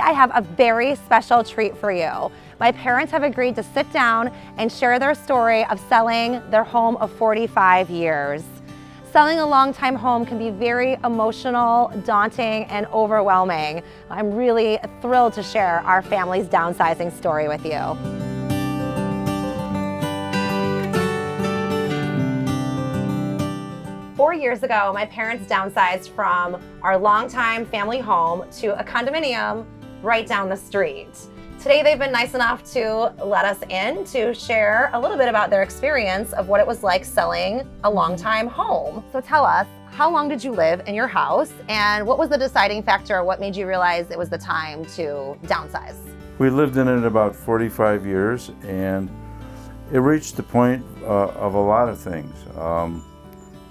I have a very special treat for you. My parents have agreed to sit down and share their story of selling their home of 45 years. Selling a long-time home can be very emotional, daunting, and overwhelming. I'm really thrilled to share our family's downsizing story with you. Four years ago, my parents downsized from our longtime family home to a condominium right down the street. Today, they've been nice enough to let us in to share a little bit about their experience of what it was like selling a longtime home. So tell us, how long did you live in your house, and what was the deciding factor? What made you realize it was the time to downsize? We lived in it about 45 years, and it reached the point of a lot of things.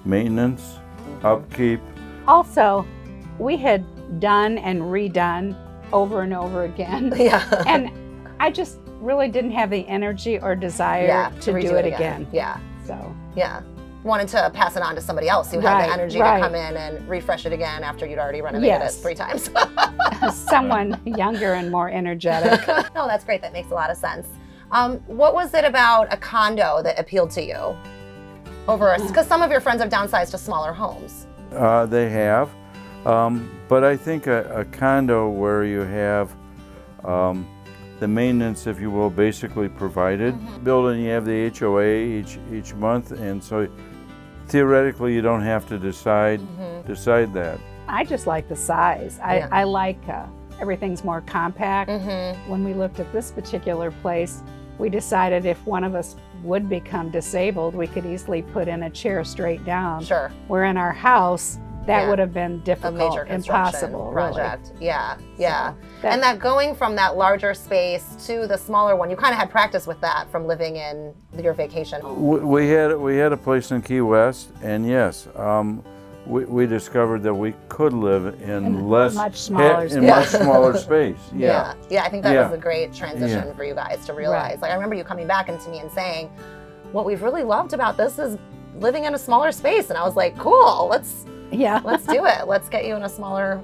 Maintenance, upkeep. Also, we had done and redone over and over again. Yeah. And I just really didn't have the energy or desire to do it again. Yeah. So. Yeah. Wanted to pass it on to somebody else who had the energy to come in and refresh it again after you'd already renovated it 3 times. Someone younger and more energetic. No, that's great. That makes a lot of sense. What was it about a condo that appealed to you? Because some of your friends have downsized to smaller homes. They have, but I think a condo where you have the maintenance, if you will, basically provided. Building, you have the HOA each month, and so theoretically you don't have to decide that. I just like the size. I like everything's more compact. When we looked at this particular place, we decided if one of us would become disabled, we could easily put in a chair straight down. Sure. Where in our house, that would have been difficult, a major impossible project. Really. Yeah, yeah. So and that going from that larger space to the smaller one, you kind of had practice with that from living in your vacation home. We had a place in Key West, and yes, we discovered that we could live in much smaller space. Yeah, I think that was a great transition for you guys to realize. Like, I remember you coming back into me and saying, what we've really loved about this is living in a smaller space. And I was like, cool, let's do it. Let's get you in a smaller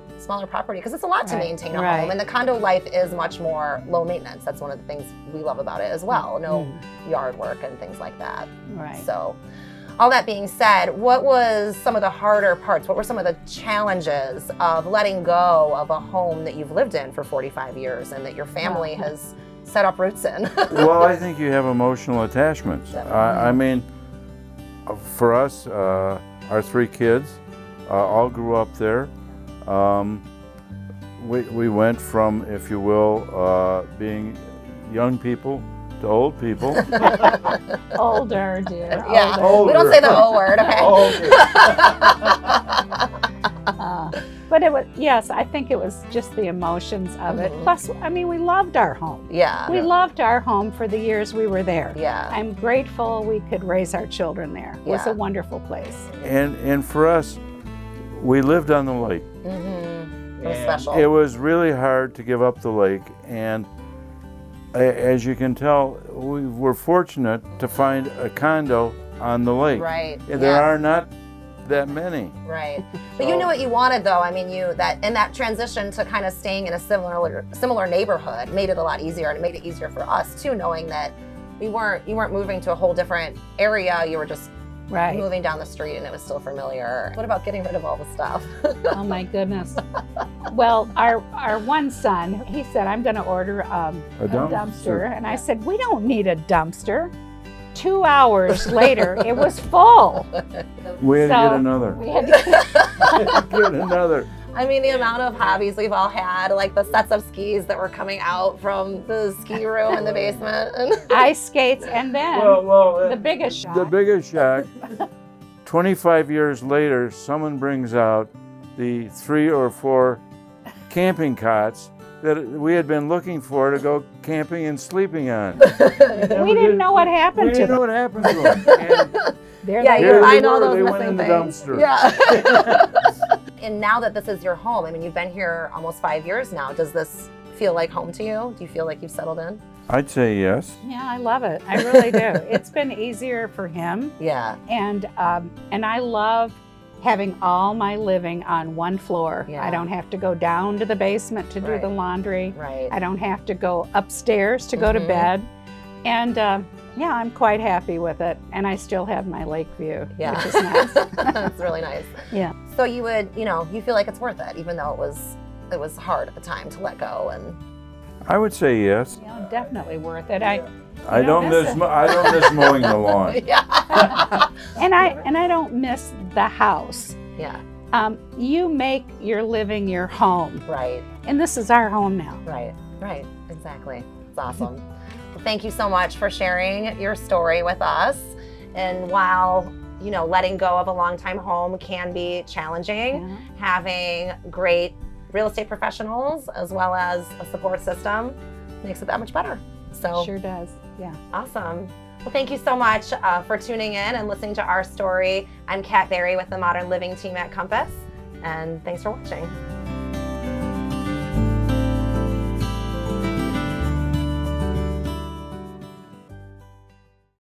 property, because it's a lot to maintain a home. And the condo life is much more low maintenance. That's one of the things we love about it as well. No yard work and things like that. Right. So, all that being said, what was some of the harder parts? What were some of the challenges of letting go of a home that you've lived in for 45 years and that your family has set up roots in? Well, I think you have emotional attachments. I mean, for us, our 3 kids all grew up there. We went from, if you will, being young people to old people. Older, dear. Yeah, older. We don't say the O word, okay? But it was, yes, I think it was just the emotions of it. Plus, I mean, we loved our home. Yeah. We loved our home for the years we were there. Yeah. I'm grateful we could raise our children there. It was a wonderful place. And for us, we lived on the lake. It was special. It was really hard to give up the lake, and as you can tell, we were fortunate to find a condo on the lake. Right. There are not that many. Right. But you knew what you wanted, though. I mean, that transition to kind of staying in a similar neighborhood made it a lot easier, and it made it easier for us too, knowing that you weren't moving to a whole different area. You were just moving down the street, and it was still familiar. What about getting rid of all the stuff? Oh my goodness. Well, our one son, he said, I'm going to order a dumpster. And I said, we don't need a dumpster. 2 hours later, it was full. We had to get another. We had to get another. I mean, the amount of hobbies we've all had, like the sets of skis that were coming out from the ski room in the basement. Ice skates, and then the biggest shock. The biggest shock, 25 years later, someone brings out the 3 or 4 camping cots that we had been looking for to go camping and sleeping on. We didn't know what happened to them. We didn't know what happened to them. And you find all those they missing went in the things. dumpster. Yeah. And now that this is your home, I mean, you've been here almost 5 years now. Does this feel like home to you? Do you feel like you've settled in? I'd say yes. Yeah, I love it. I really do. It's been easier for him. Yeah. And I love having all my living on one floor. Yeah. I don't have to go down to the basement to do Right. the laundry. Right. I don't have to go upstairs to go to bed. And yeah, I'm quite happy with it. And I still have my lake view, Yeah. which is nice. That's really nice. Yeah. So you would, you feel like it's worth it, even though it was hard at the time to let go. And I would say yes. Yeah, definitely worth it. I don't miss mowing the lawn. yeah. And I don't miss the house. Yeah. You make your living your home, Right. and this is our home now. Right. Right. Exactly. It's awesome. Well, thank you so much for sharing your story with us. And while letting go of a long-time home can be challenging, Yeah. having great real estate professionals as well as a support system makes it that much better. So Sure does. Yeah. awesome. Well, thank you so much for tuning in and listening to our story. I'm Kat Berry with the Modern Living team at Compass, and thanks for watching.